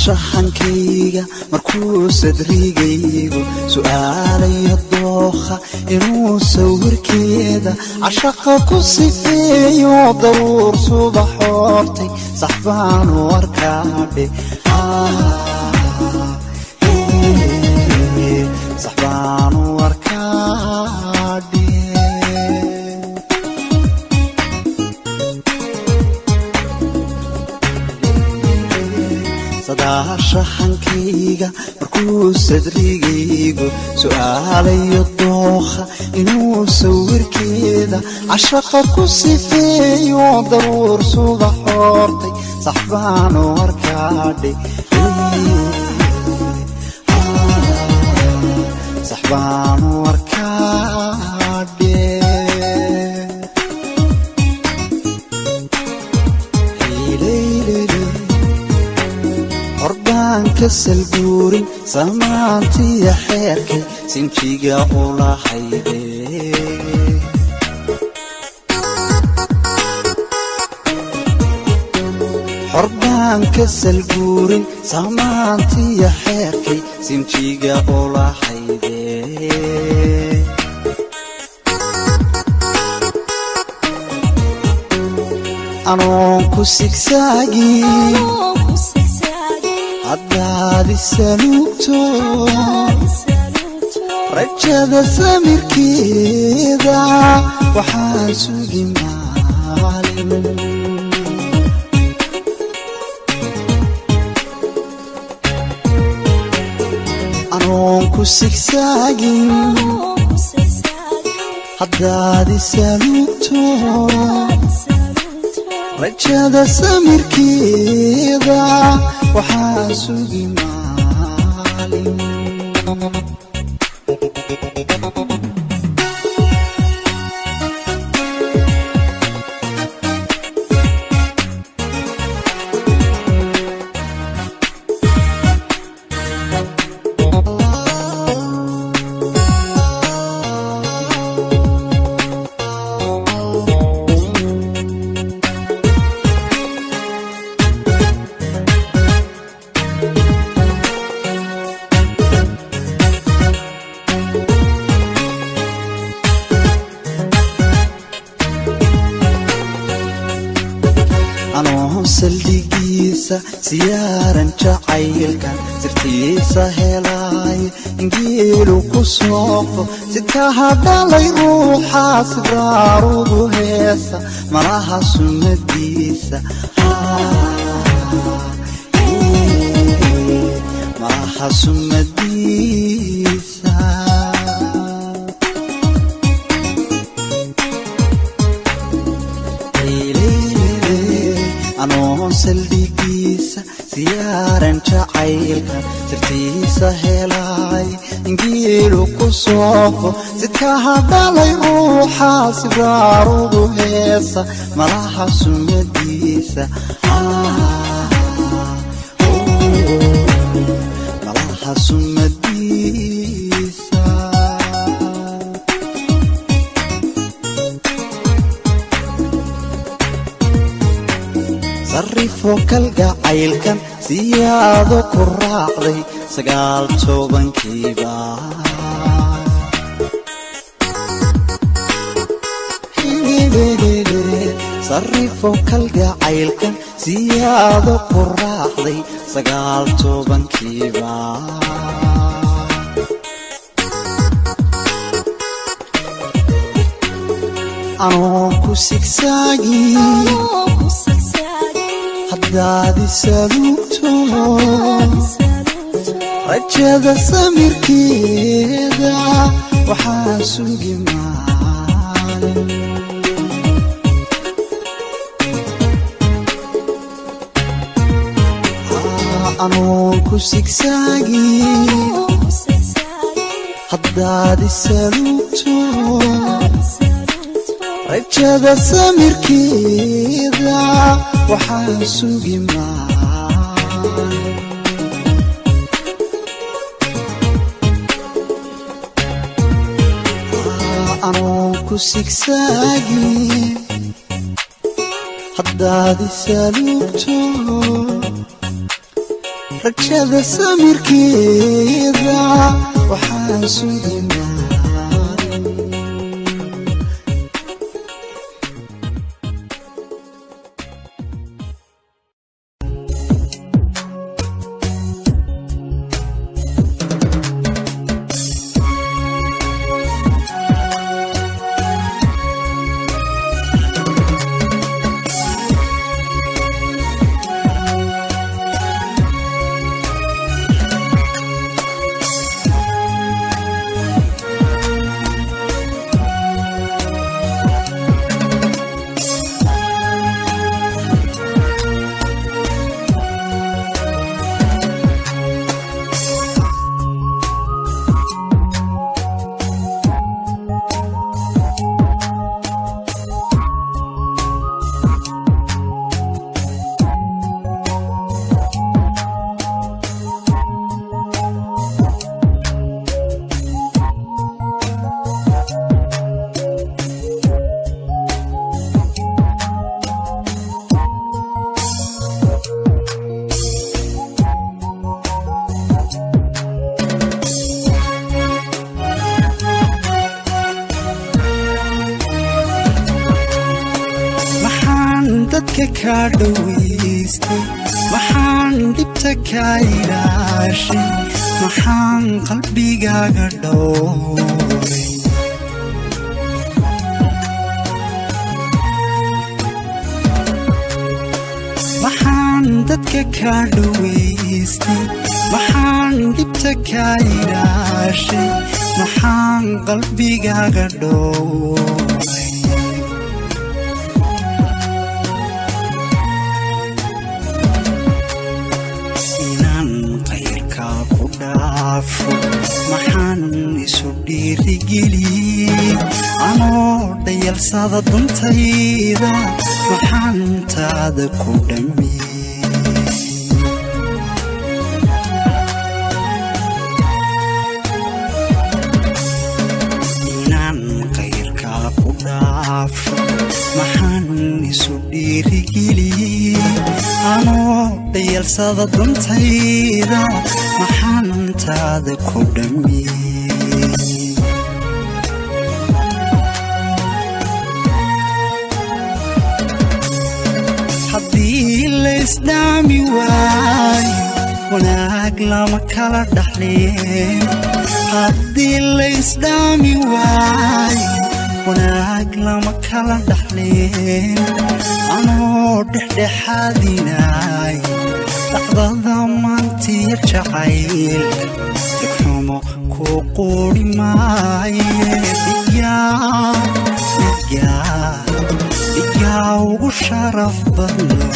shahankayga markuu sadrigaygu su'aalayo dooqa inuu sawirkeeda cashaqa ku sifeeyo daruur subax hortay sax baan u arkaadhe sax baan u arkaadhe shahankayga markuu sadrigaygu su'aalayo dooqa inuu sawirkeeda cashaqa ku sifeeyo daruur subax hortay sax baan u arkaadhe sax baan u arkaadhe kasalbuurin samaantiya xeerkay sinjiga u lahayde xorbaan kasalbuurin samaantiya xeerkay sinjiga u lahayde anoon ku sigsaagin haddaadi saluugto rajada samirkeeda waxaan sugi maalin anoon ku sigsaagin haddaadi saluugto rajada samirkeeda waxaan sugi maalin saldhigiisa siyaaran jacaylkan sirtiisa helay ingeelu ku soofo sitaha dhalay ruuxa sibraarugu heesa malaha sunnadiisa malaha sunnadiisa anoon saldhigiisa siyaaran jacaylkan sirtiisa helay ingeelu ku soofo sitaha dhalay ruuxa sibraarugu heesa malaha sunnadiisa malaha sunnadiisa sarrifo kalgacaylkan siyaado ku raacday 19 sarrifo kalgacaylkan siyaado ku raacday 19 anoon ku sigsaagin haddaadi saluugto rajada samirkeeda waxaan sugi maalin anoon ku sigsaagin haddaadi saluugto rajada samirkeeda waxaan sugi maalin anoon ku sigsaagin haddaadi saluugto rajada samirkeeda waxaan sugi dadka ka dhawaystay waxaan dhibta ka ilaashay waxaan qalbigaaga dhowray waxaan dadka ka dhawaystay waxaan dhibta ka ilaashay waxaan qalbigaaga dhowray maxaan isu dhiirigeliyey anoo dhayalsada duntayda maxaan taada ku dhammiyey inaan qayrkaa ku dhaafo maxaan isu dhiirigeliyey anoo dhayalsada duntayda maxaan taada ku dhammiyey haddii laysdhaami waayo wanaag lama kala dhaxleen haddii laysdhaami waayo wanaag lama kala dhaxleen anoo dhexdhexaadinay dhacdada maantiya jacayl dhibxumo ku quuri maaye dhigaa ugu sharaf badno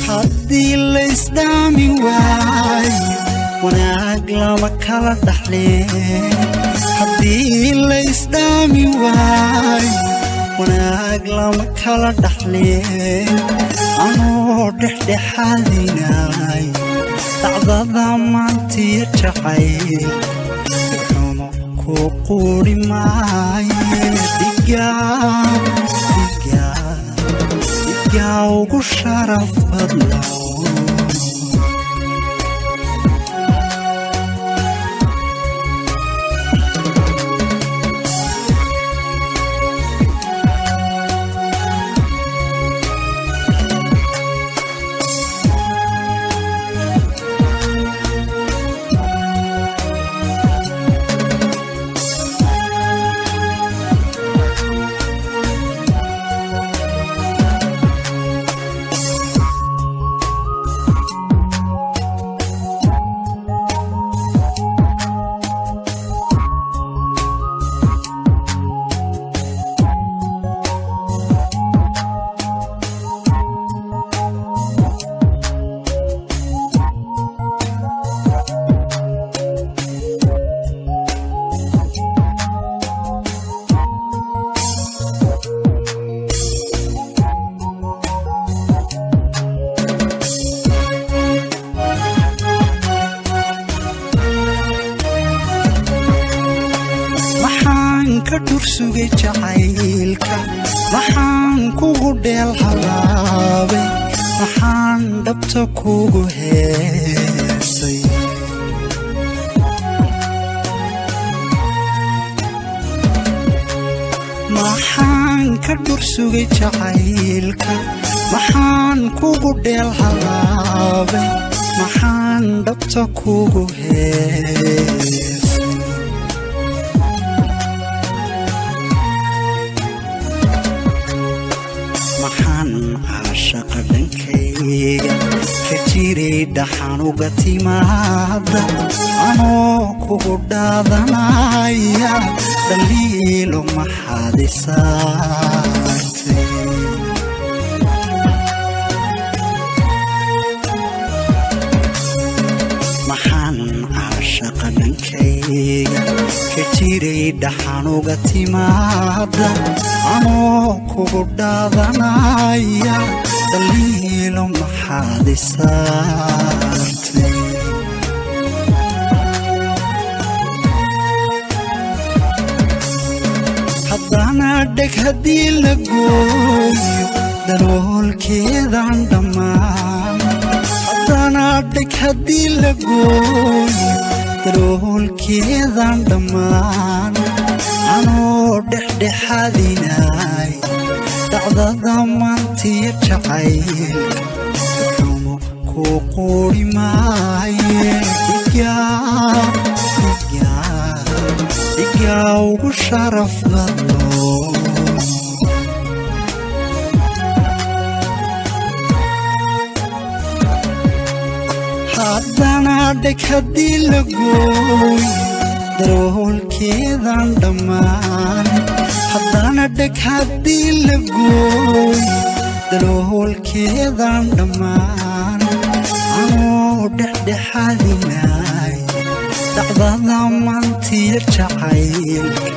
haddii laysdhaami waayo wanaag lama kala dhaxleen haddii laysdhaami waayo wanaag lama kala dhaxleen anoo dhexdhexaadinay dhacdada maantiya jacayl dhibxumo ku quuri maaye dhigaa ugu sharaf badno كدرسوغي جعيلك محان كوغو ديل حبابي محان دبتا كوغو هيسي محان كدرسوغي جعيلك محان كوغو ديل حبابي محان دبتا كوغو هيسي عاشق دنكيga كجيري دحانو غتيمادا أنا كوغو دادنايا دليلو محادثاتي محان عاشق دنكيga كجيري دحانو غتيمادا أنا كوغو دادنايا دليلو محادثاتي حضانا دك هدي لقوي دلول كيدا عندمان حضانا دك هدي لقوي دلول كيدا عندمان أنا دح حديناي دعدا ضمانتي جعيل حمو كوقوري ماي إيجا وشرف ضلو حدانا دك هدي لقوي درول كيدا عندمان حضانا دك هدي لقوي درول كيدا عندمان أنا دح حديناي دعدا ضمانتي جعيلك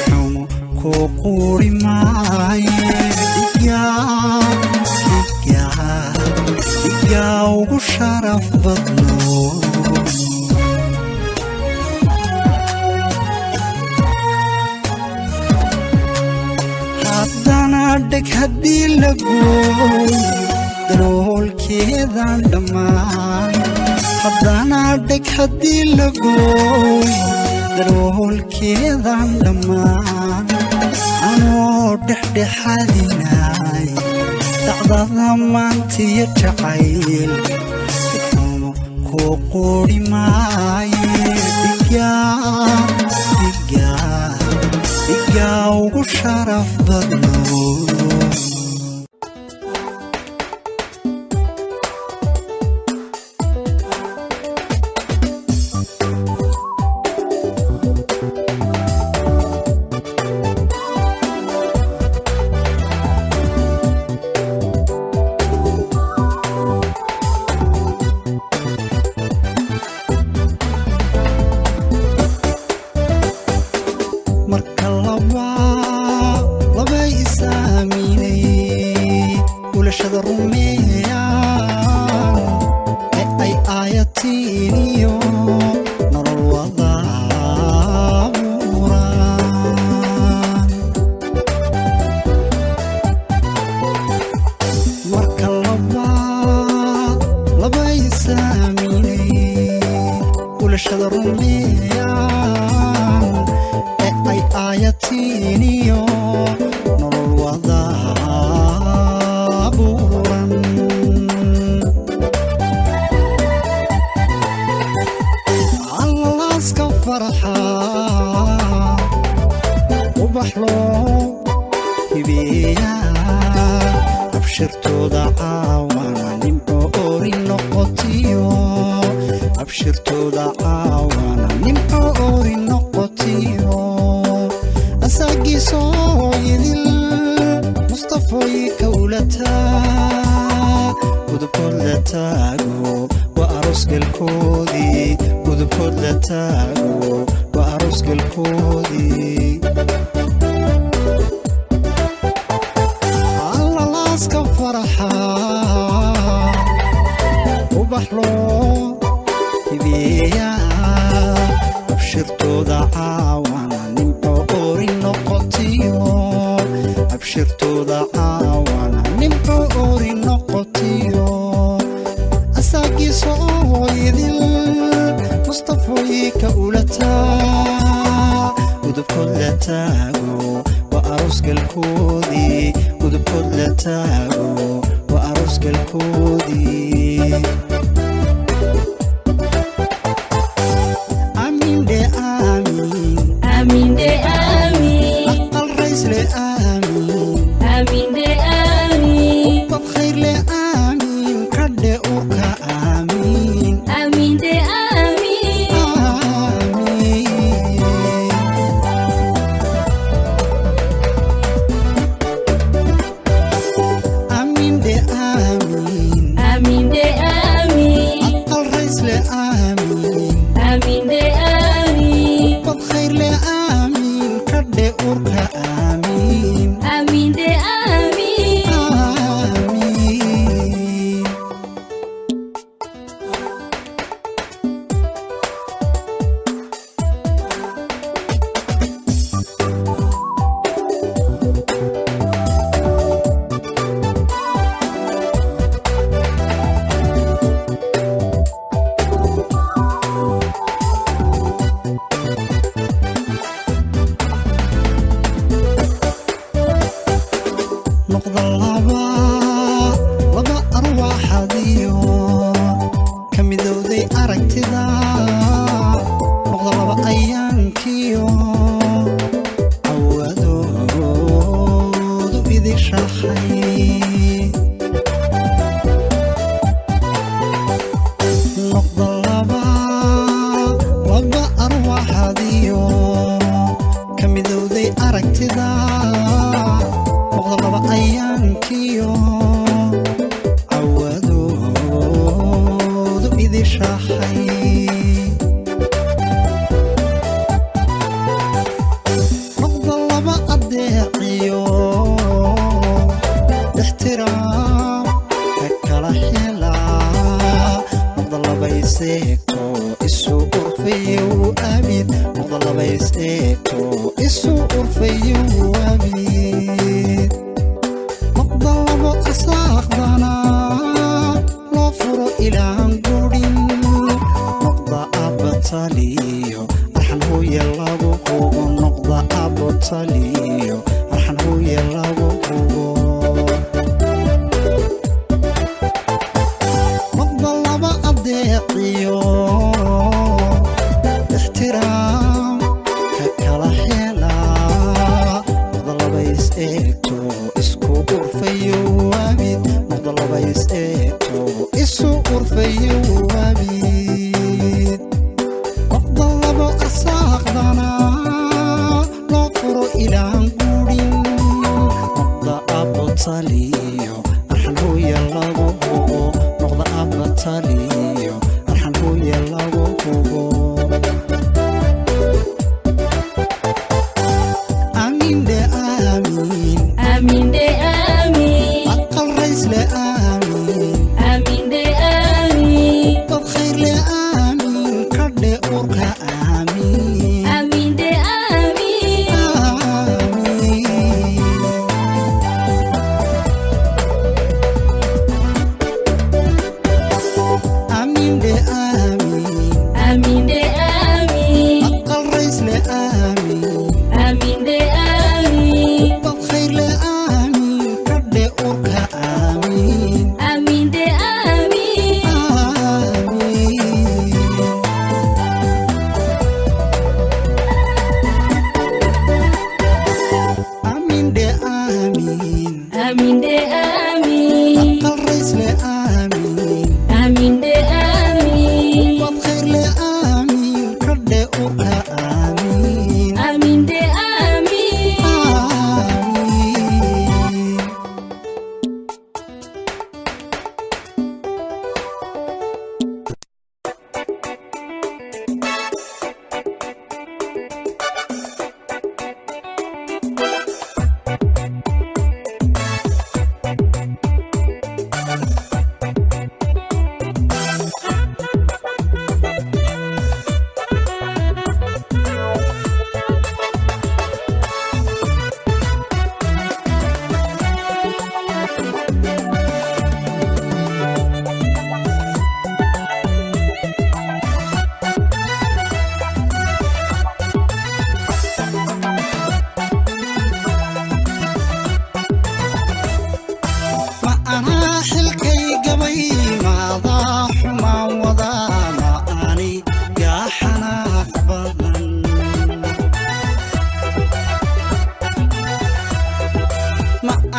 حمو كوقوري ماي إيجا وشرف بطنو حضانا دك هدي لقوي درول كيدا عندمان حضانا دك هدي لقوي درول كيدا عندمان أنا دح حديناي دعدا ضمانتي جعيلك حمو كوقوري ماي إيجا وشرف ضلو أبشرتو دعاوانا نمحو أوري shirtooda caawana nimco oori noqotiyo asaagiisa oo idil mustafoyka ulataa udubkood la taago waa aroosgalkoodii udubkood la taago waa aroosgalkoodii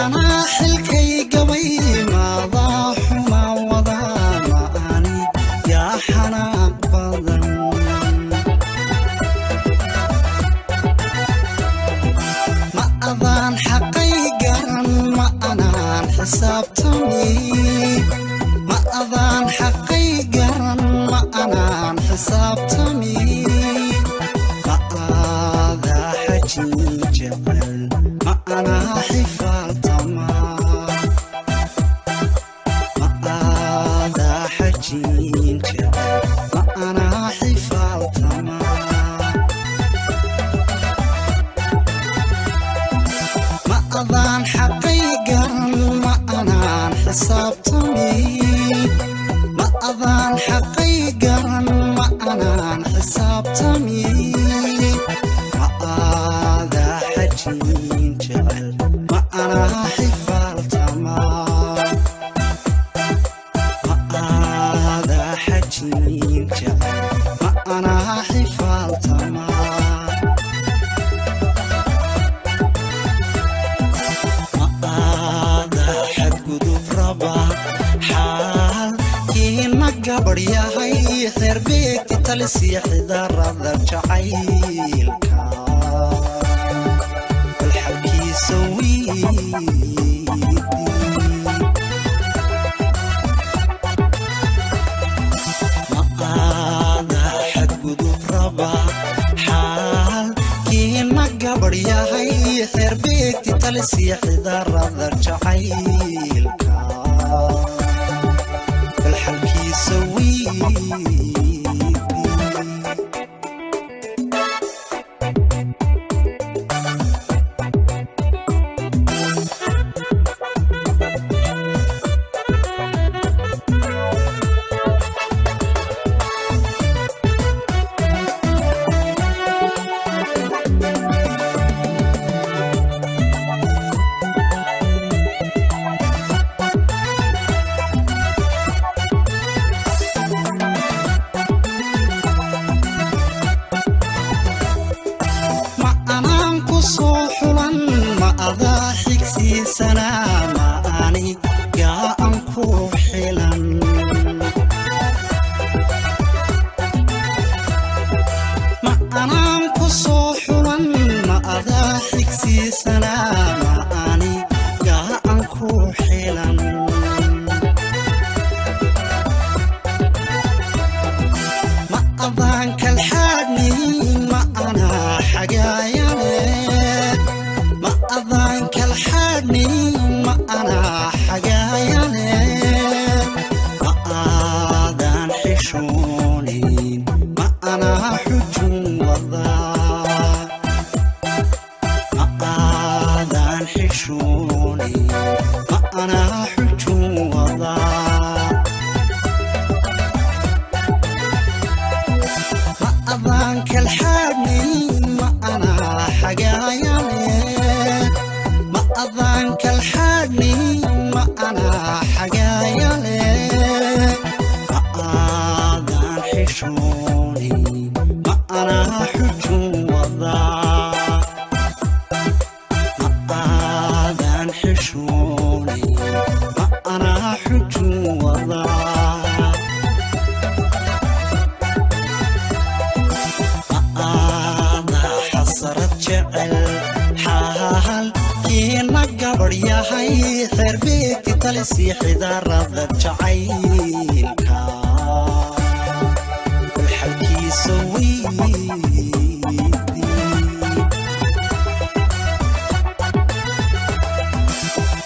أنا حلكي قوي ما ضاح ما وضع ما أني يا حناق بضن ما أظن حقيقا ما أنا حسابتني ما أظن حقيقا ما أنا حسابتني ما هذا حجي جبل ما أنا حفالت ما هذا حجي جبل ما أنا حفالت ما أظن حقيقا ما أنا حسابتني ما أظن حقيقا ما أنا حسابتني ما هذا حجي جبل ما أنا حفالت ما هذا حجي جبل ما أنا حفالت ما هذا حد قدوب ربا حال كيما قبر يا هي خير بيك تلسيح ذرة جعيلك والحكي سويدي ما هذا حد قدوب ربا حال كيما قبر يا هي خير بيك تلسيح ذرة جعيلك والحكي سويدي أضاحك سي سنة ما أني يا أنكو حلا ما أنا أنكو صوحلا ما أضاحك سي سنة ما أني يا أنكو حلا ما أضانك الحادني ما أنا حقايا ما أظنك الحادني ما أنا حقايا ما أذن حشوني ما أنا حجون وضع ما أذن حشوني ما أنا حجون وضع ما أظنك الحادني ما أنا حقايا ما أظنك الحادني ما أنا حقايا ما أذن حشوني ما أنا حجون وضع ما أذن حشوني ما أنا حجون وضع ما أنا حصرت جعل حال كيما قبر يا هي خير بيك تلسيح ذرة جعيلك والحكي سويدي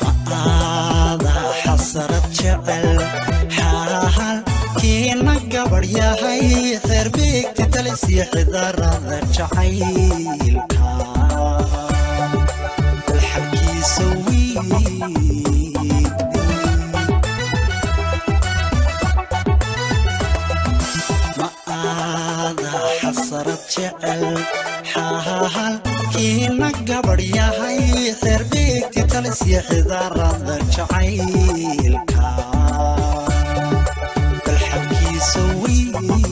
ما هذا حصرت جعل حال كيما قبر يا هي خير بيك تلسيح ذرة جعيلك والحكي سويدي ما هذا حصرت جعل حال كيما قبر يا هي خير بيك تلسيح ذرة جعيلك والحكي سويدي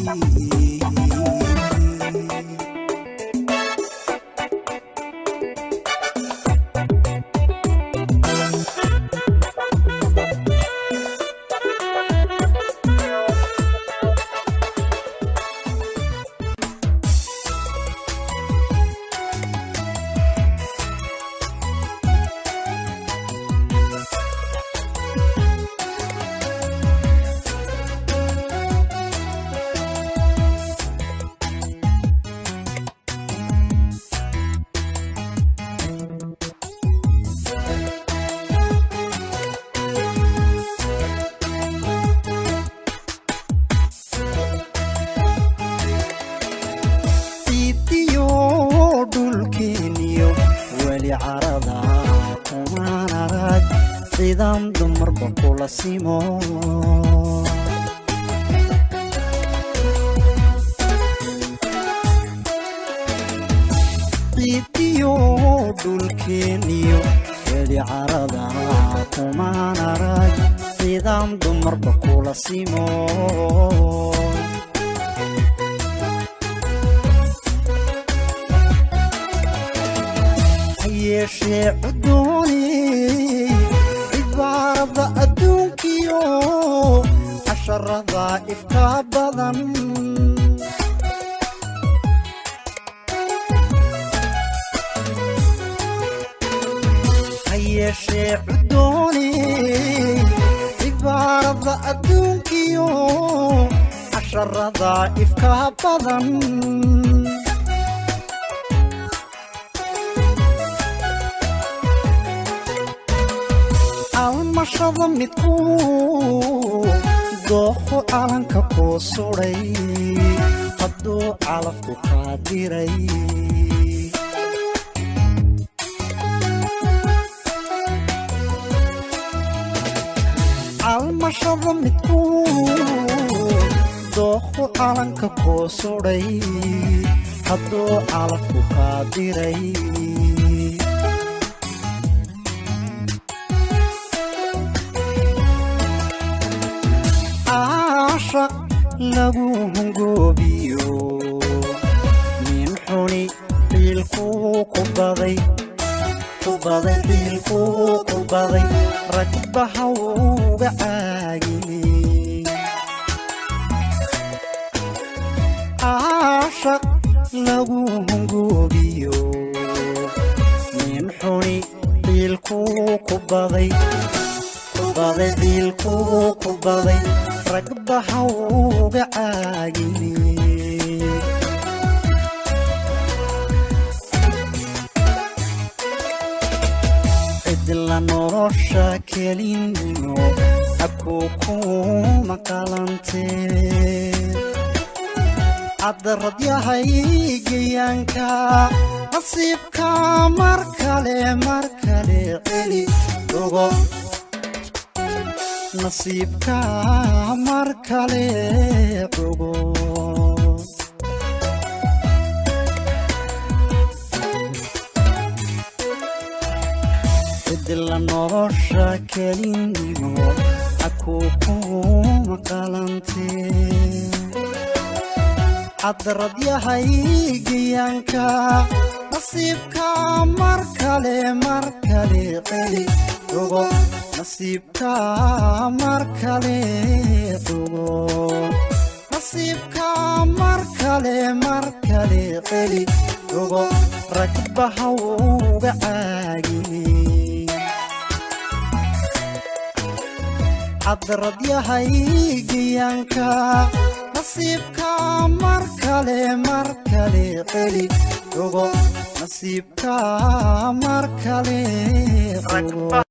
carada kumaan arag sidaan dumarba kula simo ciidiyo dhulkeeniyo weli carada kumaan arag sidaan dumarba kula simo yeeshee cudooni cibaarada adduunkiyo casharada ifka badan yeeshee cudooni cibaarada adduunkiyo casharada ifka badan almashada midku dooxo calanka kuu suray hadduu calafku kaa diray almashada midku dooxo calanka kuu suray hadduu calafku kaa diray عاشق lagu hungoobiyo nin xuni qiilkuu ku baday qiilkuu ku baday ragbaha uga caagiyey عاشق lagu hungoobiyo nin xuni qiilkuu ku baday qiilkuu ku baday ragbaha uga caagiyey cidla nolosha kelinimo abkuu kuma qalantee cadarad yahay geeyaanka nasiibka mar kale celi ogo nasiibka mar kale ogo cidla nolosha kelinimo abkuu kuma qalantee cadarad yahay geeyaanka nasiibka mar kale celi ogo nasiibka mar kale ogo nasiibka mar kale celi ogo ragbaha uga caagiyey cadarad yahay geeyaanka nasiibka mar kale celi ogo nasiibka mar kale ogo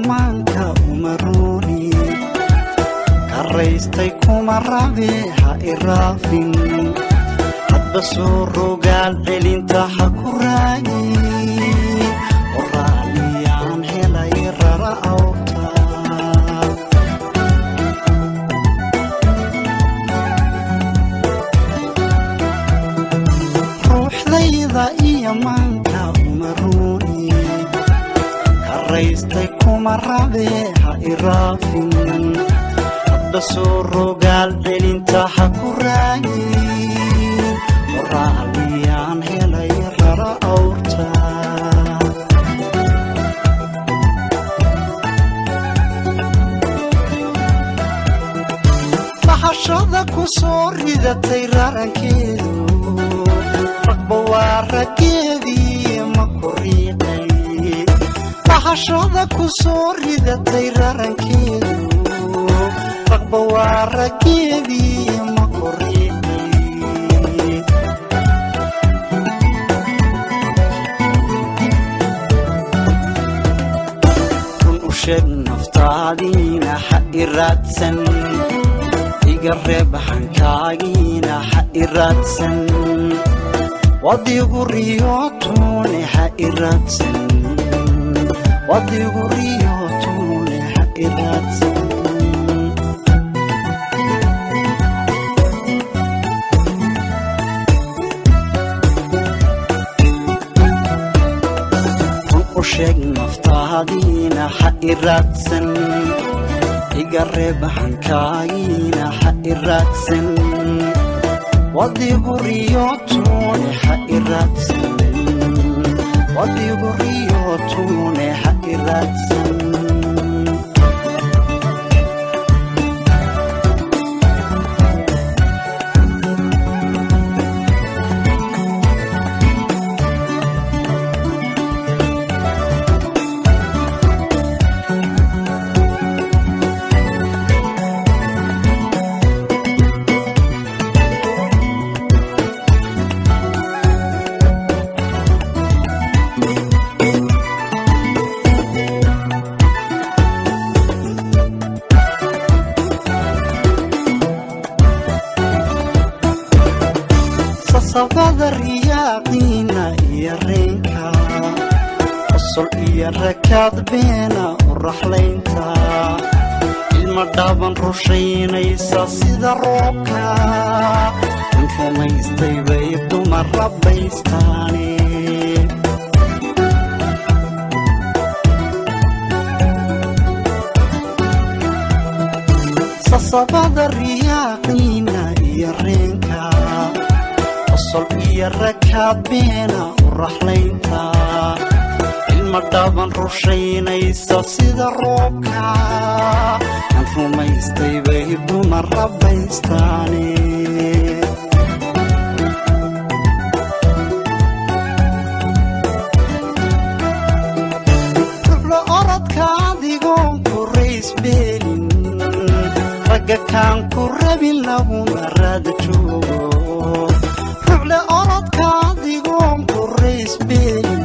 maanka umaruni karaystay kuma rabe ha iraafin hadba soo rogaal celinta ha ku raagi qoraaliyaan helay rara awta ruuxdayda iyo maanka umaruni karaystay kuma rabe ha iraafin hadba soo rogaal celinta ha ku raagi qoraaliyaan helay rara awta bahashada ku soo ridatay rarankeedu ragba waa rageedii ma ku riiqay bahashada ku soo ridatay rarankeedu ragba waa rageedii ma ku riiqay run u sheeg naftaadiina ha iraadsan iga reeb hankaagiina ha iraadsan wadigu riyootune ha iraadsan wadigu riyootune ha iraadsan run u sheeg naftaadiina ha iraadsan iga reeb hankaagiina ha iraadsan wadigu riyootune ha iraadsan wadigu riyootune ha iraadsan sabada riyaaqina iyo reenka qosol iyo rakaad beena u raxlaynta ilma dhaaban rushaynaysa sida roobka in rumaystay bay dumar rabbaystaane sabada riyaaqina iyo reenka qosol iyo rakaad beena u raxlaynta ilma dhaaban rushaynaysa sida roobka aan rumaystay bay dumar rabbaystaane ruxlo orodka adigoon ku raysbeelin ragga kaan ku rabin laguma raad joogo ruxle orodka adigoon ku raysbeelin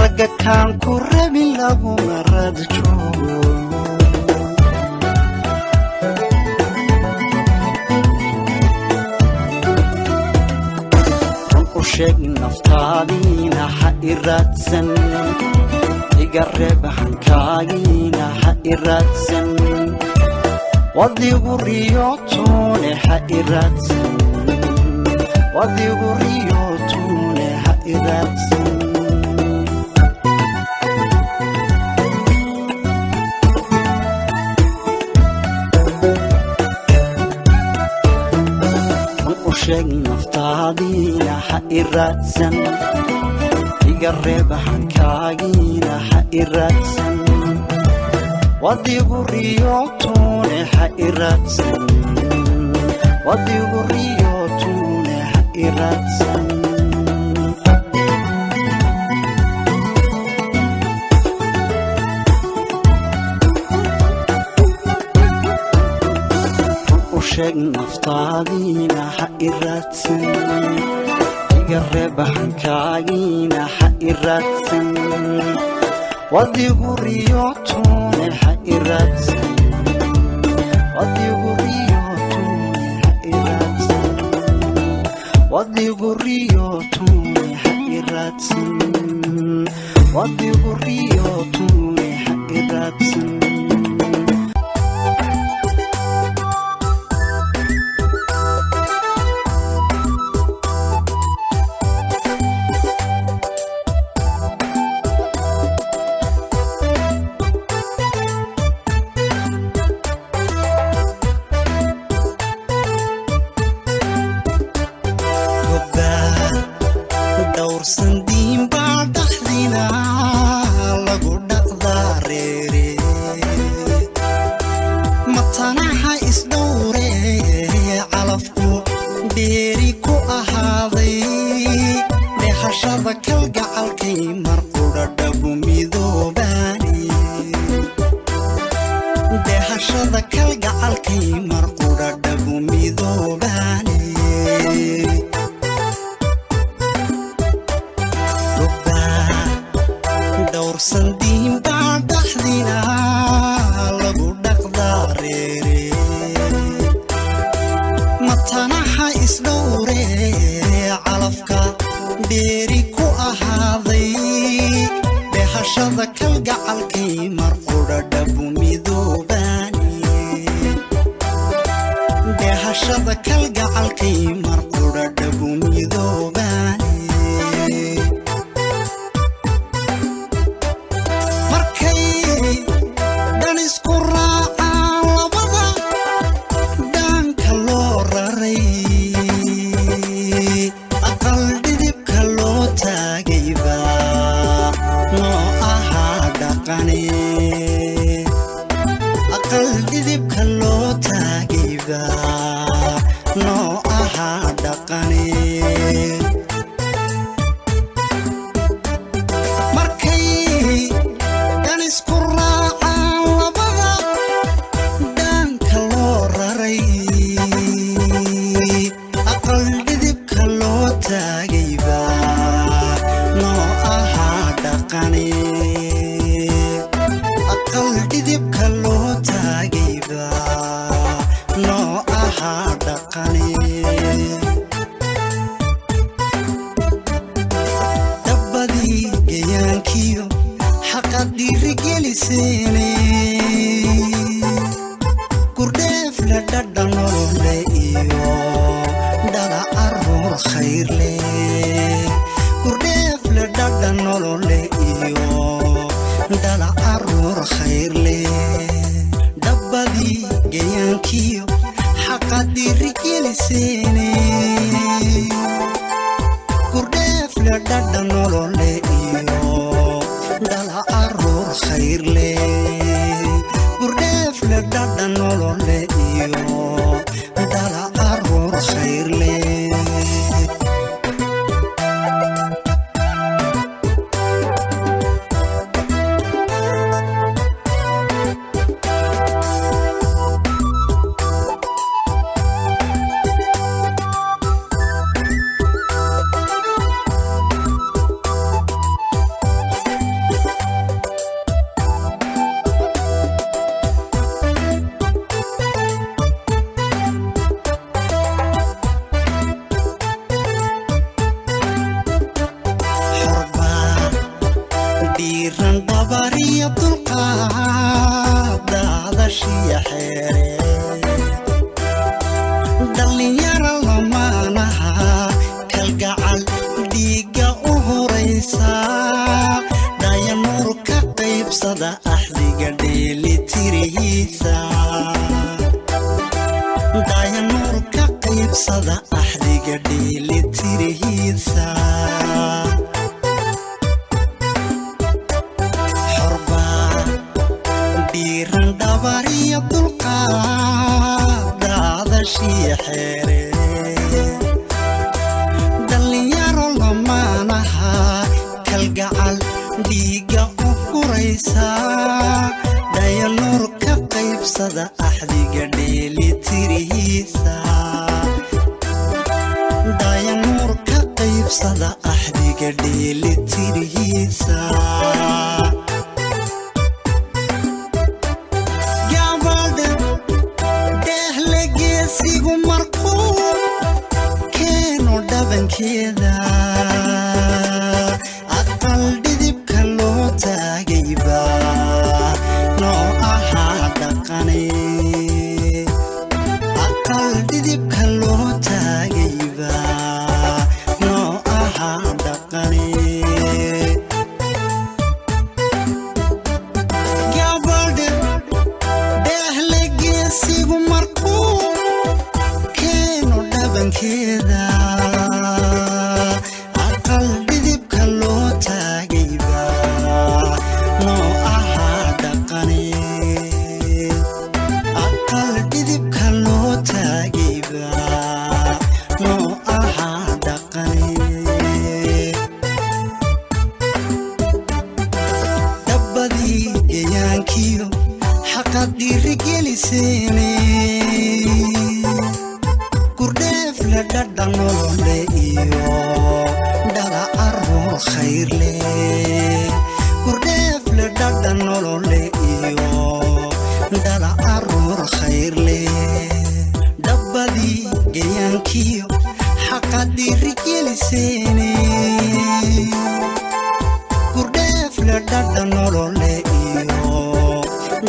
ragga kaan ku rabin laguma raad joogo run u sheeg naftaadiina ha iraadsan iga reeb hankaagiina ha iraadsan wadigu riyootune ha iraadsan wadigu riyootune ha iraadsan run u sheeg naftaadiina ha iraadsan iga reeb hankaagiina ha iraadsan wadigu riyootune ha iraadsan wadigu riyootune ha iraadsan run u sheeg naftaadiina ha iraadsan iga reeb hankaagiina ha iraadsan wadigu riyootune ha iraadsan wadigu riyootune ha iraadsan wadigu riyootune ha iraadsan wadigu riyootune ha iraadsan beeri ku ahaaday hashada kalgacalkay marqudha dhabu midoobani hashada kalgacalkay marqudha dhabu midoobani dhowrsan diin baa dhaxdina lagu dhaqdaareere matanaha isdhowre calafka dheeri ku ahaaday hashada kalgacalkay marqudha dhabu midoobani hashada kalgacalkay marqudha dhabu midoobani keda aqal iyo dhala arruur khayr leh kordheef le dhadhan nolole iyo dhala arruur khayr leh dhabbadii gayaankiyo xaqadii rigeeliseene kordheef le dhadhan nolole iyo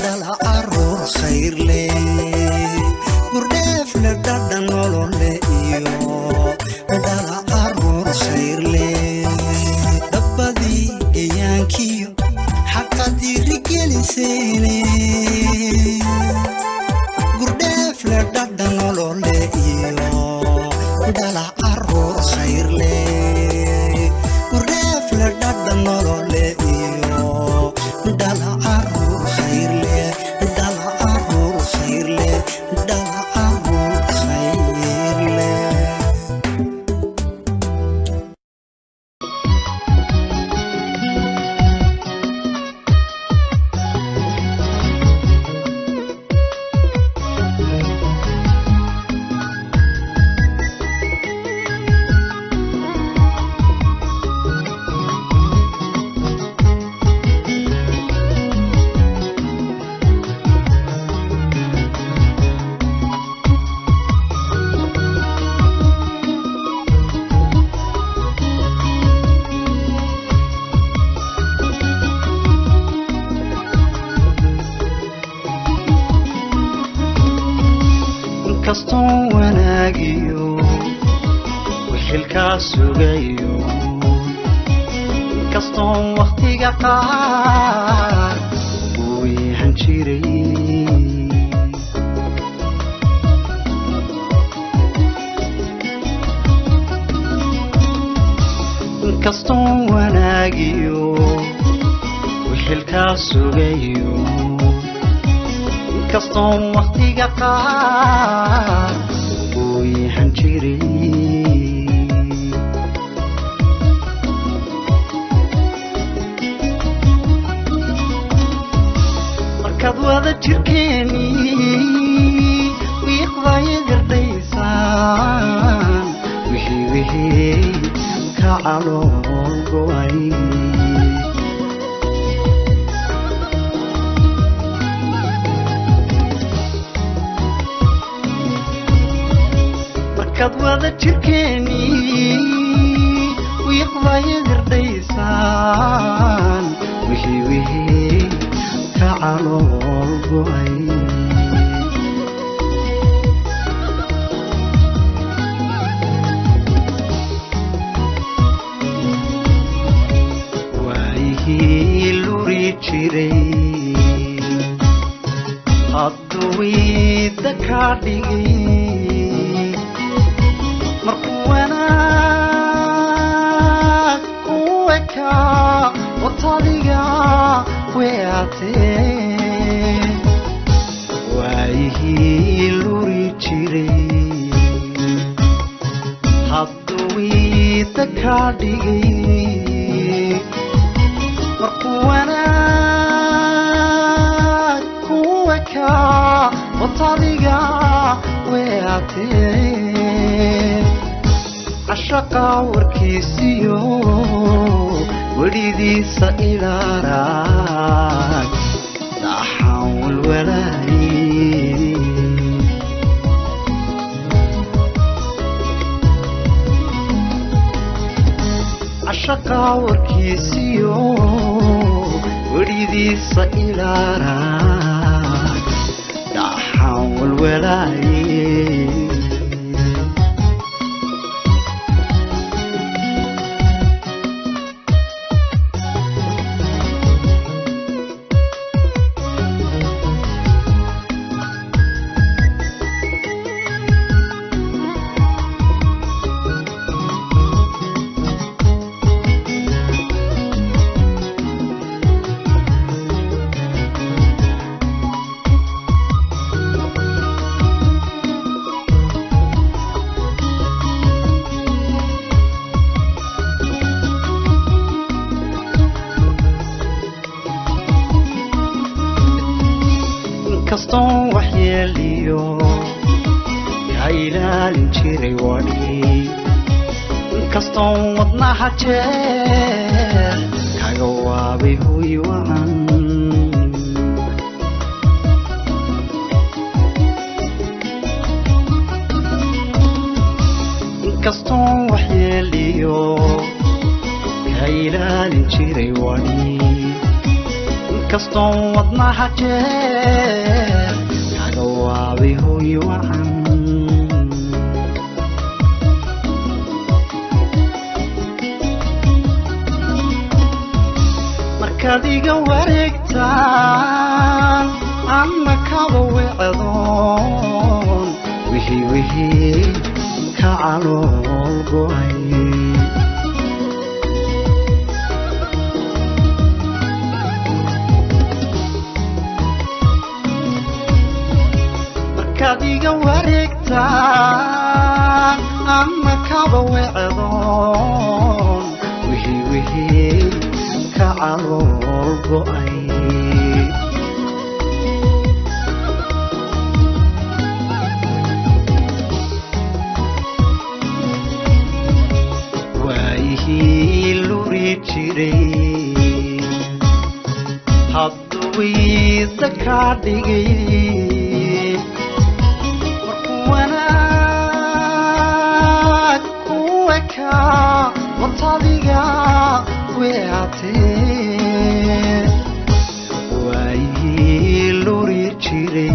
dhala arruur khayr leh kordheef le dhadhan nolole iyo dhala arruur khayr leh dhabbadii gayaankiyo xaqadii rigeeliseene kordheef le dhadhan nolole iyo dhala arruur khayr leh kordheef le dhadhan nolole iyo dhala arruur khayr leh dhala arruur khayr leh dhala arruur khayr leh kastoon wanaagiyo wixilkaa sugayo kastoon waqtiga qaar wuu yahan jiray kastoon wanaagiyo wixilkaa sugayo kastoon waqtiga qaar wuu yahan jiray markaad wada jirkeeni wiiqdaya gardaysaan wixii ka calool go'ay markaad wada jirkeeni wiiqdaya gardaysaan wixii ka calool go'ay waayihii luri jiray hadduu wiidda kaa dhigay markuu wanaag ku ekaa watadiga weatee waayihii luri jiray hadduu wiidda kaa dhigay markuu wanaag ku ekaa watadiga weatee عشقا وركيسيو وليديسا إلى راك لا حول ولا عشقا وركيسيو وليديسا إلى راك لا حول ولا kastoon waxyeeliyo yaa ilaalin jiray wadhi kastoon wadnaha jeer kaga waabay hooy wacan kastoon waxyeeliyo ka ilaalin jiray wani kastoon wadnaha jeer kaga waabay hooy wacan kadiga wareegtaan ama kaba wecdoon wixii ka calool go'ay kadiga wareegtaan ama kaba wecdoon wixii كعرول قوي وايهي لوري جيري حضوي دكاديغي وانا كوكا وطاليغا ويعتي واي لوري جيري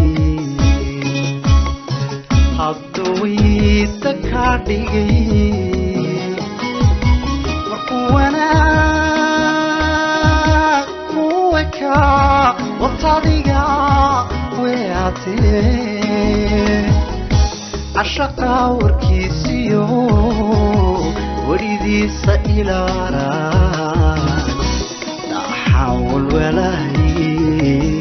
حضوي تكاديغي وانا كوكا وطاليغا ويعتي عشقا وركيسيو وريدي سئلارا لا حول ولا هي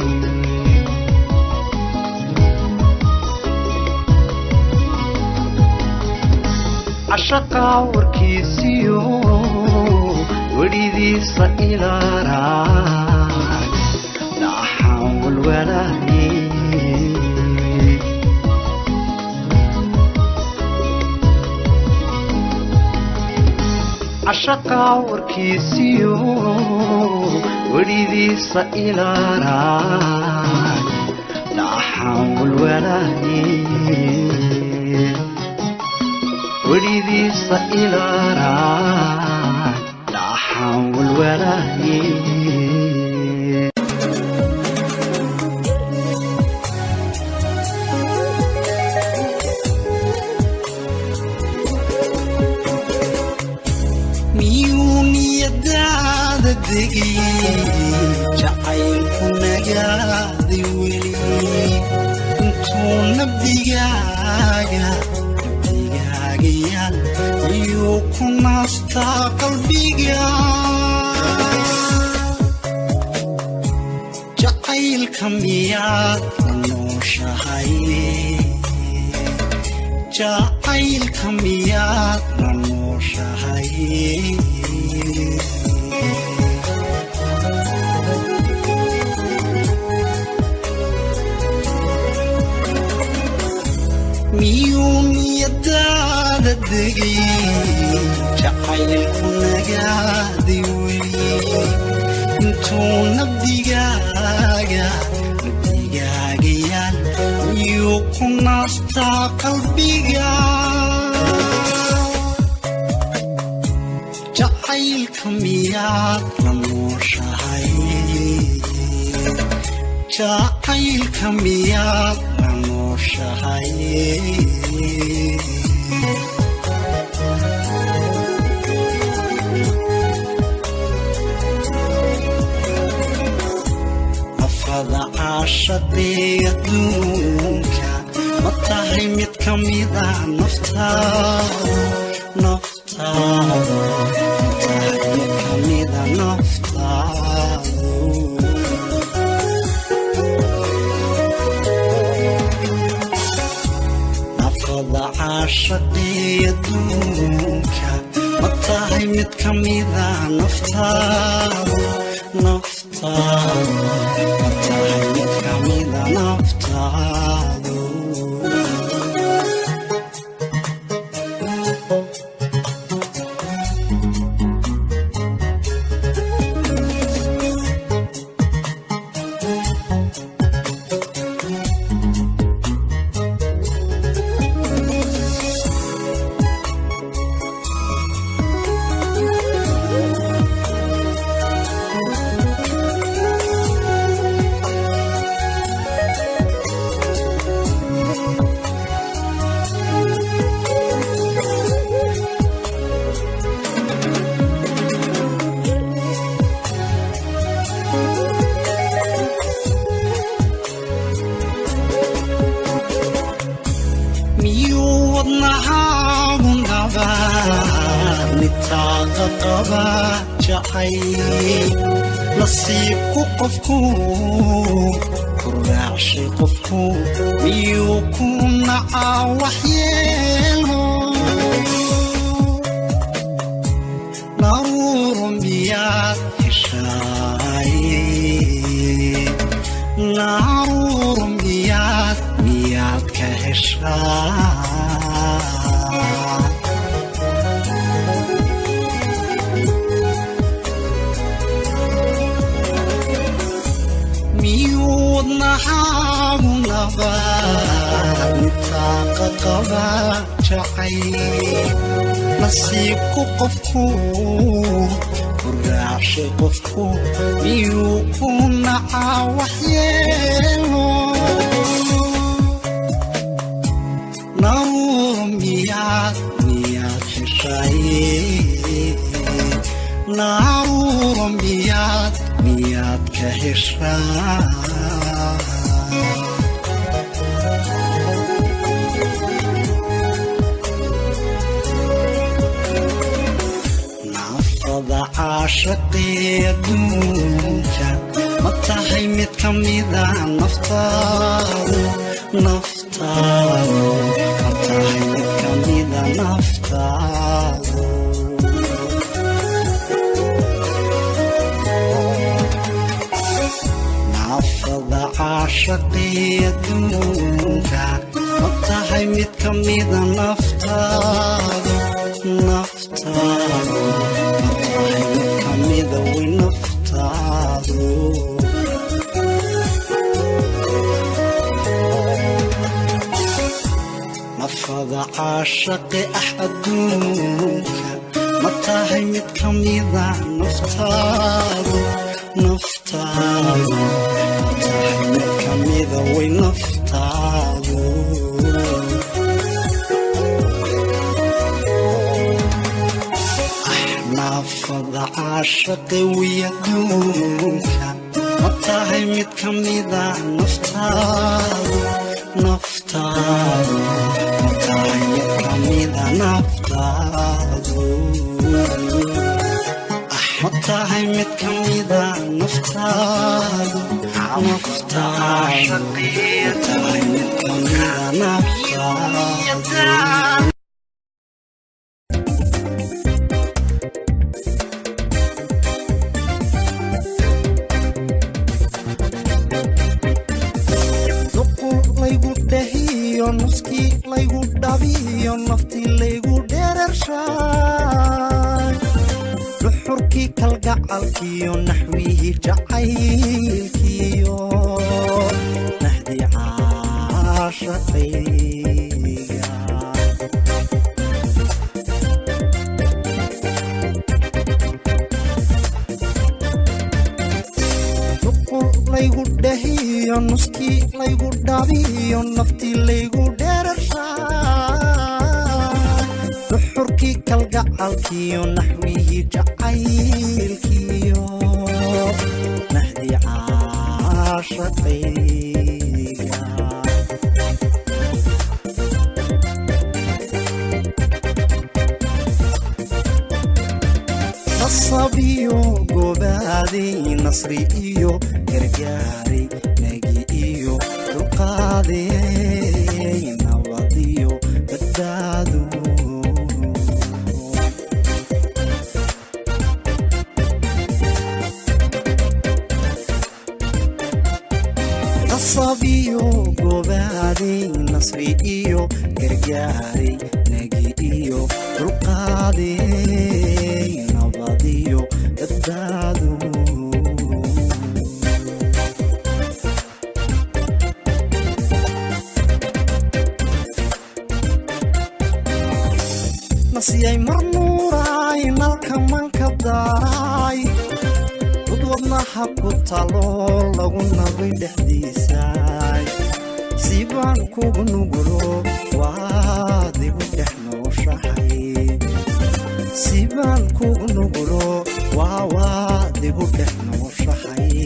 عشقا وركيسيو وريدي سئلارا لا حول ولا هي عشقا وركيسيو وريدي سئلارا لا حول ولا هي وريدي سئلارا لا حول ولا هي jacaylku nagaadi weli intuu nabdigaaga yaal iyuu ku naastaa qalbiga jacaylka miyaad la nooshahay jacaylka miyaad la nooshahay miyuuniyadaada degay jacaylku nagaadi weli intuu nabdigaaga yaal iyuu ku naastaa qalbiga jacaylka miyaad la nooshahay jacaylka miyaad la nooshahay nafada caashaqii adduunka ma tahay mid ka mida naftaada naftaada ma tahay mid ka mida naftaada nafada caashaqii adduunka ma tahay mid ka mida naftaada naftaada ma tahay mid ka mida naftaada nitaaqa qaba jacayl nasiibku qofku kuraacshay qofku miyuu ku nacaa waxyeelo naruur miyaad heshaay naruur miyaad ka heshaa wadnaxaagu nabaad nitaaqa qaba jacayl nasiibku qofku kuraacshay qofku miyuu ku nacaa waxyeelo naruur miyaad heshay naruur miyaad ka heshaa nafada caashaqii adduunka ma tahay mid ka mida naftaadu ma tahay mid ka mida naftaadu nafada caashaqii adduunka ma tahay mid ka mida naftaadu ma tahay mid ka mida way naftaadu nafada caashaqi adduunka ma tahay mid ka mida naftaadu ma tahay mid ka mida way naftaadu nafada caashaqi adduunka ma tahay mid ka mida naftaadu ma tahay mid ka mida naftaadu ma tahay mid ka mida naftaadu ma tahay mid ka mida naftaadu nuskii laygu dhabiyo naftii laygu dheerarshaay duxurkii kalgacalkiyo naxwihii jacaylkiyo nahdii caashaqayga duqul laygu dhahiyo nuskii laygu dhabiyo naftii laygu duxurkii kalgacalkiyo naxwihii jacaylkiyo nahdii caashaqayga nasabiyo gobaaday nasri iyo gargaaray nagi iyo dulqaaday nabadiyo badbaado nasabiyo gobaaday nasri iyo gargaaray nagi iyo dulqaaday nabadiyo badbaado nasiyay marnuuray nalka manka daray udwadnaha ku talo lagu nabay dhexdiisaay sibaan kugu nugulo waad igu dhex nooshahay sibaan kugu nugulo waad igu dhex nooshahay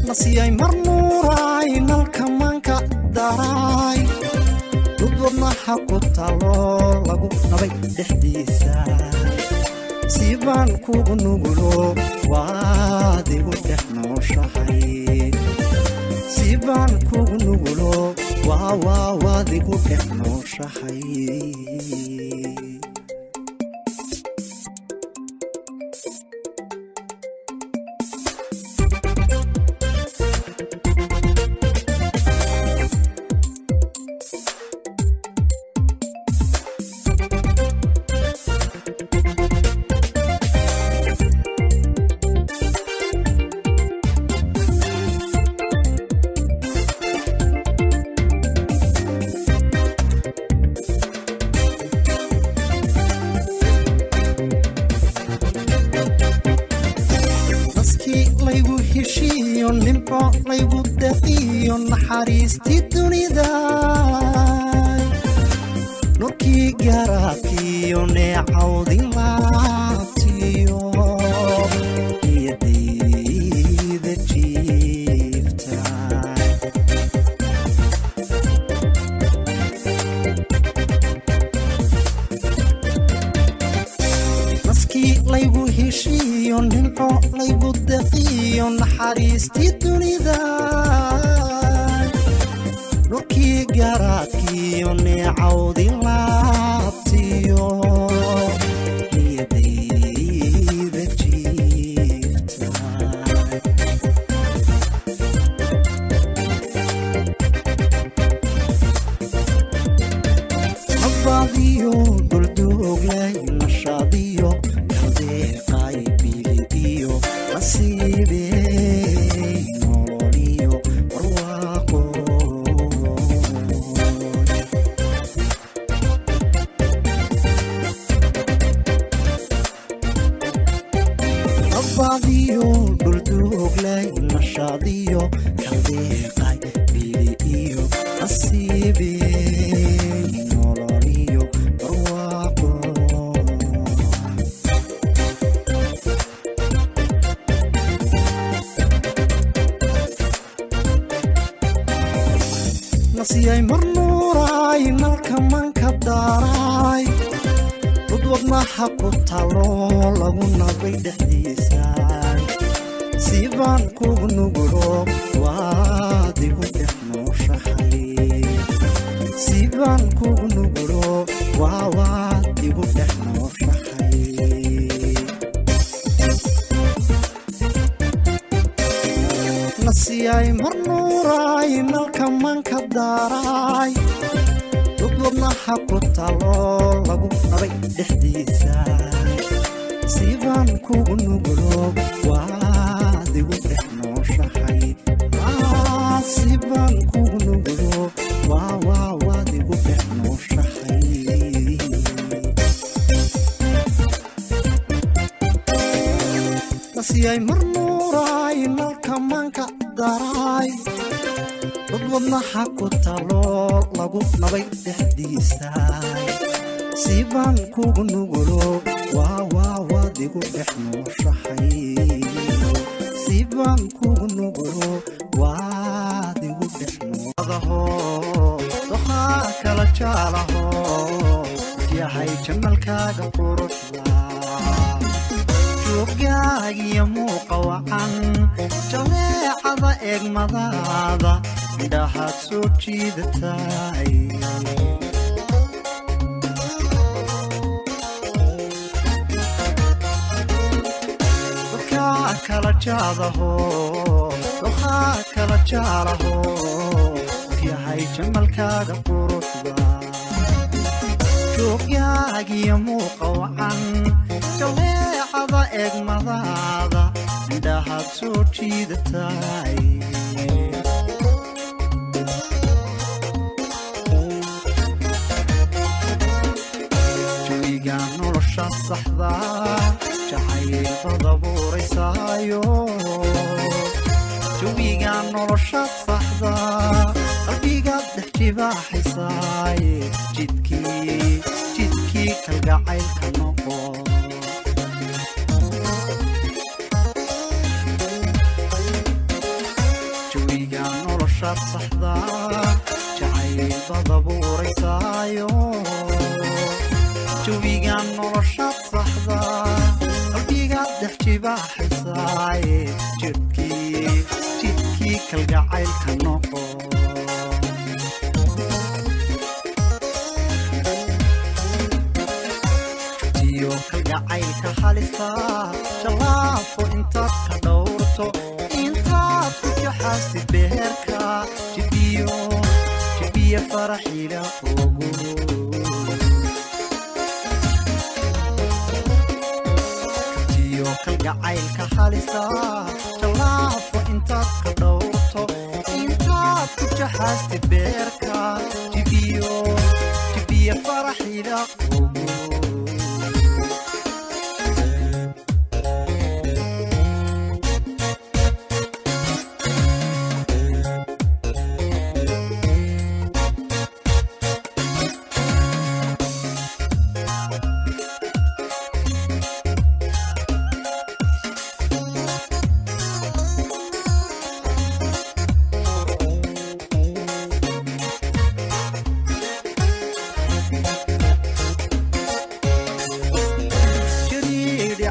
nasiyay marnuuray nalka manka daray حق الطلال لغو نبي دحديسا سيبان كوغ نغلو وادي ودحنو شحي سيبان كوغ نغلو وادي ودحنو شحي nimco laygu daqiyo naxariistii dunida nurkii garaadkiyo neecawdin laabtiyo iyadayda jiifta naskii laygu heshiiyo nimco laygu daqiyo naxariistii dunida nurkii garaadkiyo neecawdin laabtiyo iyadayda jiifta habadiyo duldooglay nashaadiyo kaldeeqay bilidiyo nasiibe badiyo duldooglay nashaadiyo kaldeeqay bilidiyo nasiibe nololiyo barwaaqo nasiyay marnuuray nalka manka daaray wadna xaqu talo lagu nabay dhexdiisa سيبان كوغ نغلو وادي ودحنو شحي سيبان كوغ نغلو وادي ودحنو شحي نسياي مرنوراي نالكمان كداراي تطلبنا حق الطلال لغو نبي دحديسا سيبان كوغ نغلو وادي ودحنو شحي سيبان كوغ نغلو وادي ودحنو شحي نسياي مرنوراي نالكمان كداراي تطلبنا حق الطلال لغو نبي دحديسا سيبان كوغ نغلو وادي ودحنو شحي سيبان كوغ نغلو وادي ودحنو دوخا كلا جالهو ياهي جمالكاغا قروحدا جوغاغي موقا وعن جليعدا اغمدادا midhahaad soo jiidataay dadkaa kala jaadaho dohaa kala jaalaho yahay jamalkaaga quruxda joogyaagiyo muuqa wacan jaleecada eegmadaada midhahaad soo jiidataay nolosha saxda jacayl badabuuraysaayo jawiga nolosha saxda qalbigaad dhex jibaaxaysaay jidkii kalgacaylka noqo jawiga nolosha saxda jacayl badabuuraysaayo xidhaayo jawigan noloshaad saxda qalbigaad dhex jibaaxaysaaye jidkii kalgacaylka noqo jiyo kalgacaylka halista jalaafo intaad ka dhowrto intaad ku jaxaastid beherka jibiya faraxila ogo kalgacaylka halista jalaafo intaad ka dhowrto intaad ku jaxaastid beerka jibiya faraxila ogo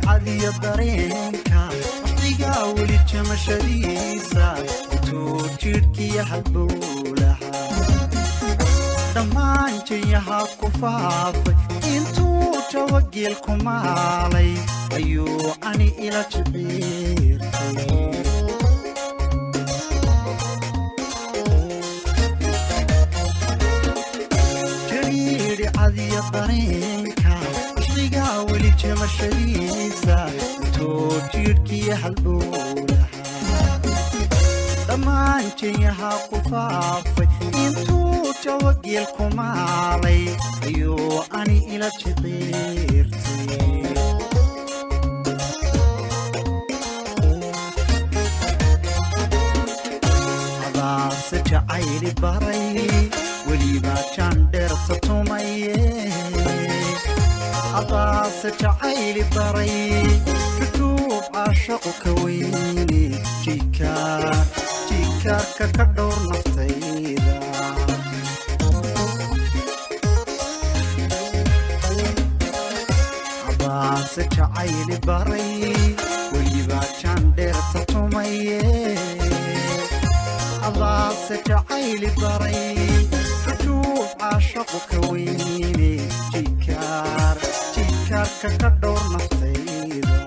عادية dareenka waqtiga weli jamashadiisa intuu jidhkiya halbowlaha dhammaan jayaha ku faafay intuu jawageel ku maalay ayuu ani ila jiciirtay jariiri cadiya dareenka waqtiga weli jamashadiisa intuu jidhkiya halbowlaha dhammaan jayaha ku faafay intuu jawageel ku maalay ayuu ani ila jiciirtay hadaase jacayli baray weliba jandheerta tumaye hadaase jacayli baray kutub caashaqu ka weyne jikaarka ka dhowr naftayda hadaase jacayli baray weliba jandheerta tumaye hadaase jacayli baray kutub caashaqu ka weyne jikaarka ka dhowr naftayda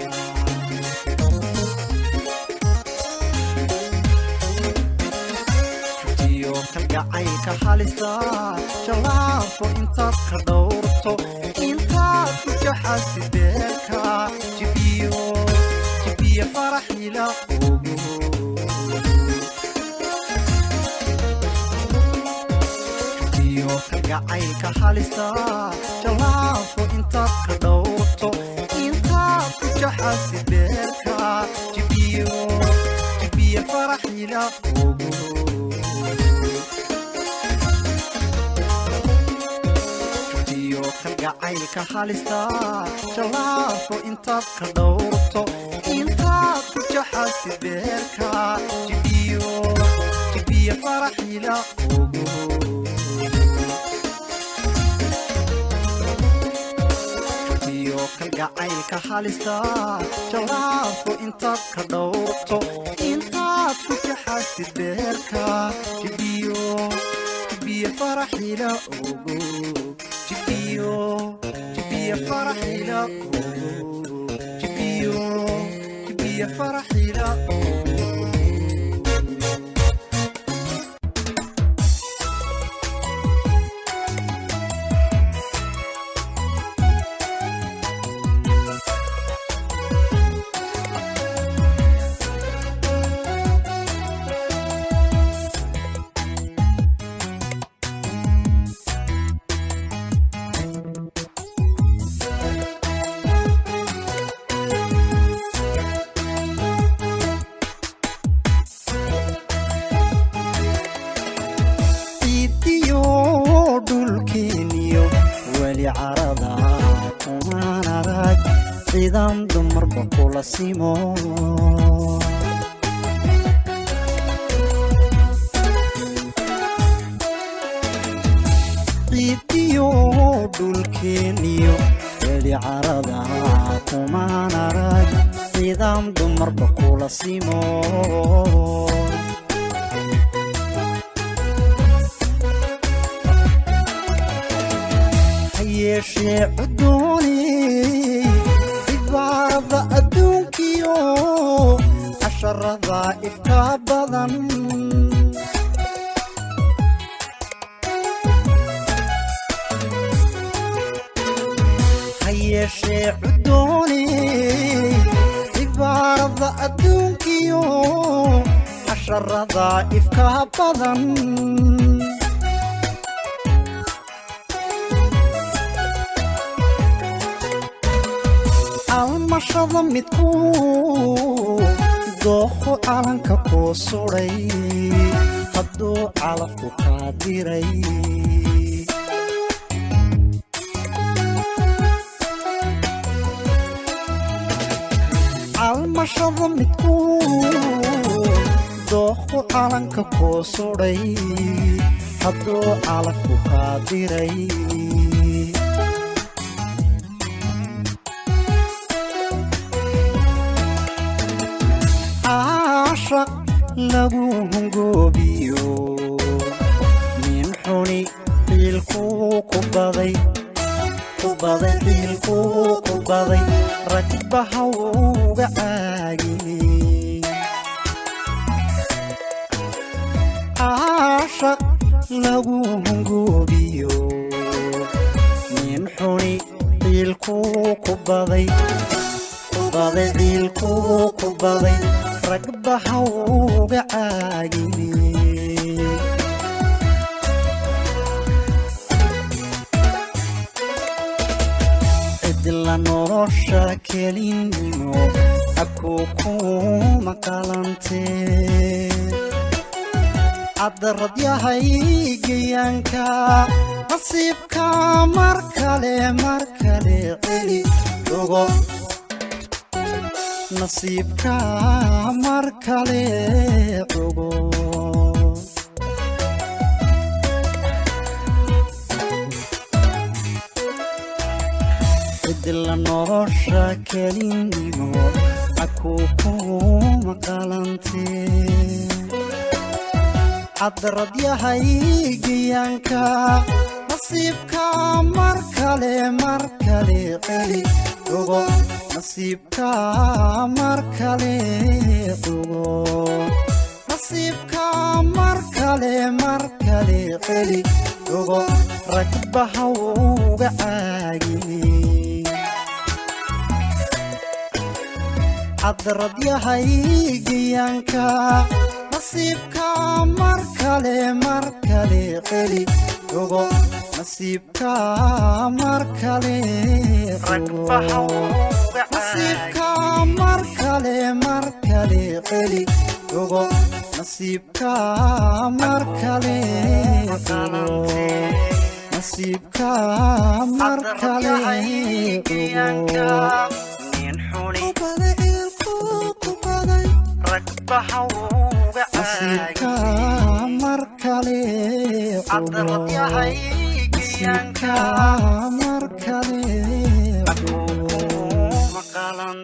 kalgacaylka halista jalaafo intaad ka dhowrto intaad ku jaxaastid beerka jibiya faraxila ogo kalgacaylka halista jalaafo intaad ka dhowrto intaad ku jaxaastid beerka jibiya faraxila ogo kalgacaylka halista jalaafo intaad ka dhowrto intaad ku jaxaastid beerka jibiya faraxila ogo kalgacaylka halista jalaafo intaad ka dhowrto intaad ku jaxaastid beerka jibiya faraxila ogo jibiya faraxila ogo jibiya faraxila ogo ciidan dumarba kula simo ciidiyo dhulkeeniyo weli carada kumaan arag ciidaan dumarba kula simo hayeeshee cudooni cibaarada adduunkiyo casharada ifka badan hayeeshee cudooni cibaarada adduunkiyo casharada ifka badan almashada midku dooxo calanka kuu suray hadduu calafku kaa diray almashada midku dooxo calanka kuu suray hadduu calafku kaa diray عاشق lagu hungoobiyo nin xuni qiilkuu ku baday qiilkuu ku baday ragba hawga caagiyey عاشق lagu hungoobiyo nin xuni qiilkuu ku baday qiilkuu ku baday ragba hawga caagiyey cidla nolosha kelinimo akuu kuma qalantee cadarad yahay geeyaanka nasiibka mar kale celi ogo nasiibka mar kale ogo cidla nolosha kelinimo akuu kuma qalantee cadarad yahay geeyaanka nasiibka mar kale celi ogo nasiibka mar kale ogo nasiibka mar kale celi ogo ragba hawga caagiyey cadarad yahay geeyaanka nasiibka mar kale celi ogo nasiibka mar kale ragba hawga nasiibka mar kale celi ogo nasiibka mar kale nasiibka mar kale ogo nin xuni ku baday ragba hawga nasiibka mar kale cadarad yahay geeyaanka mar kale kuma qalan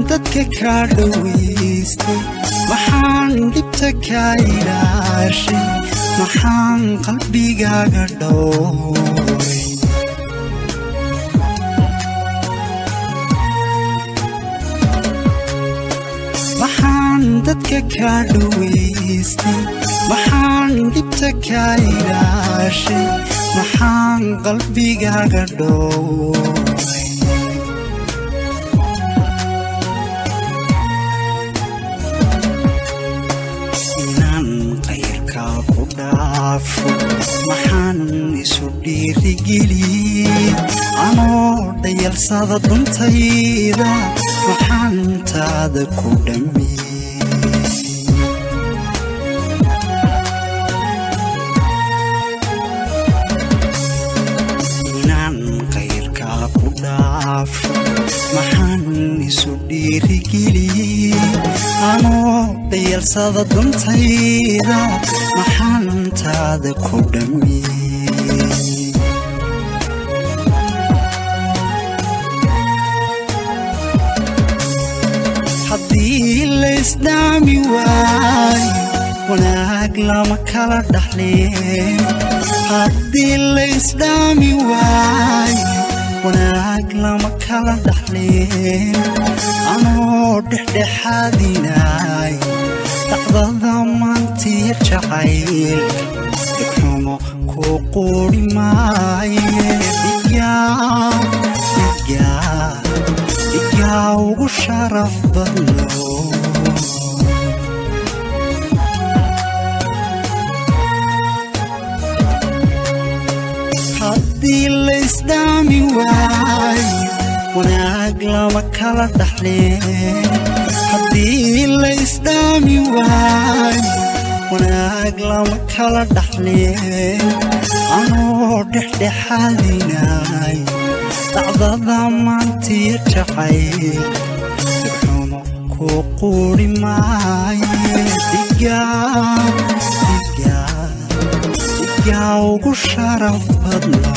dadka ka dhawaystay maxaan dhibta ka ilaashay maxaan qalbigaaga dhowray maxaan dadka ka dhawaystay maxaan dhibta ka ilaashay maxaan qalbigaaga dhowray maxaan isu dhiirigeliyey anoo dhayalsada duntayda maxaan taada ku dhammiyey inaan qayrkaa ku dhaafo maxaan isu dhiirigeliyey anoo dhayalsada duntayda maxaan taada ku dhammiyey haddii laysdhaami waayo wanaag lama kala dhaxleen haddii laysdhaami waayo wanaag lama kala dhaxleen anoo dhexdhexaadinay dhacdada maantiya jacaylka dhigxumo ku quuri maaye dhigaa ugu sharaf badno haddii laysdhaami waayo wanaag lama kala dhaxleen haddii laysdhaami waayo wanaag lama kala dhaxleen anoo dhexdhexaadinay dhacdada maantiya jacayl dhigxumo ku quuri maaye dhigaa ugu sharaf badno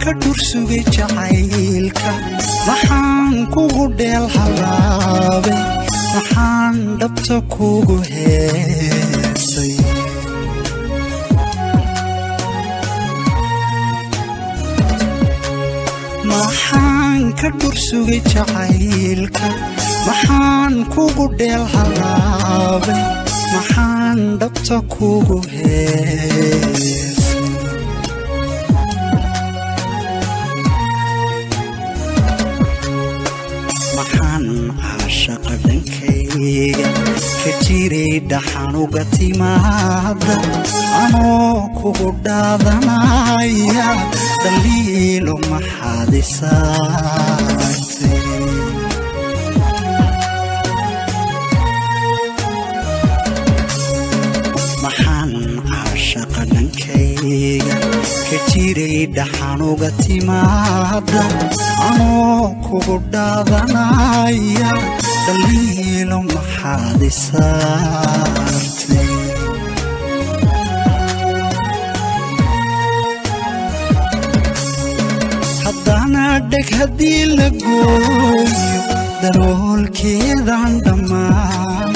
ka dhursugay jacaylka maxaan kugu dheel halaabay maxaan dhabta kugu heesay maxaan ka dhursugay jacaylka maxaan kugu dheel halaabay maxaan dhabta kugu heesay عاشق dhankayga ka jiray dhaxan uga timaada anoo kugu dhaadanaya daliilo maxaad isaartay maxaan caashaqa dhankayga ka jiray dhaxan uga timaada anoo kugu dhaadanaya daliilo maxaad isaartay haddana dheg haddii la gooyo daroolkeedaan dhammaan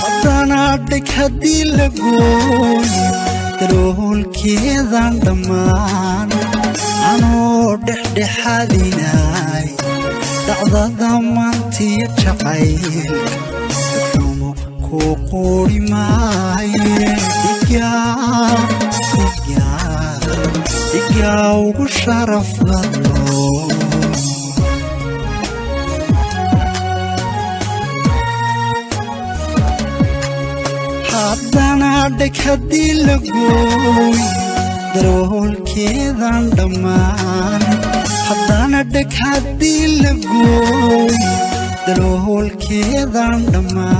haddana dheg haddii la gooyo daroolkeedan dhammaan anoo dhexdhexaadinay dhacdada maantiyo jacaylka xumo ku quri maaye dhigaa ugu sharaf badno haddana dheg haddii la gooy daroolkeedan dhammaan haddana dheg haddii la gooy daroolkeedan dhammaan